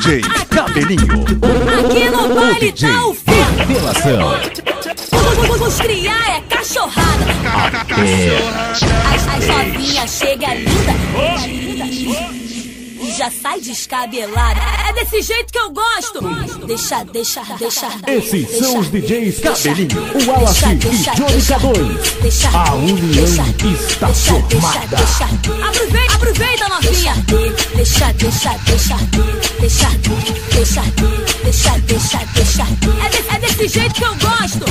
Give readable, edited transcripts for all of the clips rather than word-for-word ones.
DJ Cabelinho. Aqui no baile tá o ferro. Revelação. Os criar é cachorrada. As novinhas chega linda e já sai descabelada. É desse jeito que eu gosto. Deixa. Esses são os DJs Cabelinho, o Wallace e Johnny K2. A união está formada. Aproveita, novinha. Deixa. É desse jeito que eu gosto.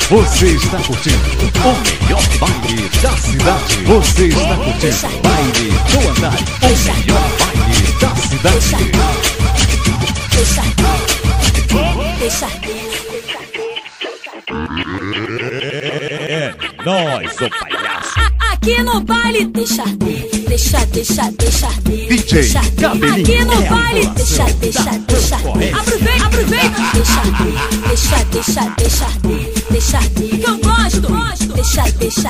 Você está curtindo o melhor baile da cidade. Você está curtindo o baile do andar, o melhor baile da cidade. É nóis, ô palhaço. Aqui no baile, deixa. DJ Cabelinho. Aqui no baile, deixa. Aproveita, deixa. Que eu gosto. Deixa.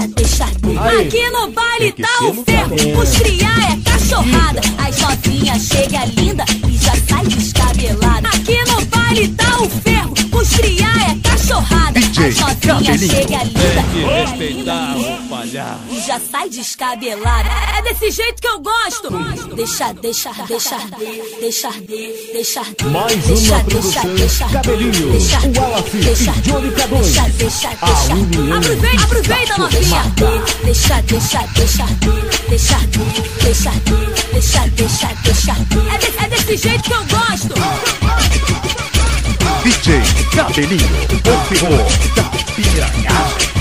Aqui no baile tá o ferro. Os criar é cachorrada. As novinhas chega linda e já sai descabelada. Aqui no baile tá o ferro. Os criar é cachorrada. As novinhas chega linda Respeitar o palhaço e já sai descabelada. É desse jeito que eu gosto. Deixa. Mais uma produção Cabelinho, o Wallace e Johnny K2. A união Aproveita, novinha. Deixa. É desse jeito que eu gosto. DJ Cabelinho, o pirro da piranhagem.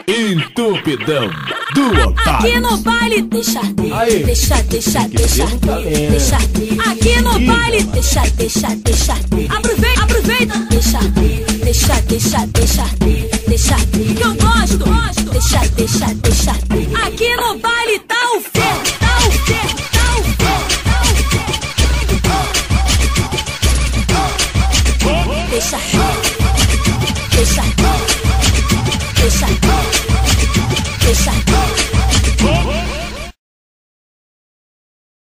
Entupidão do otário. Aqui no baile, deixa. Aqui no baile, deixa. Aproveita, deixa. Que eu gosto. Deixa. Aqui no baile tá o ferro.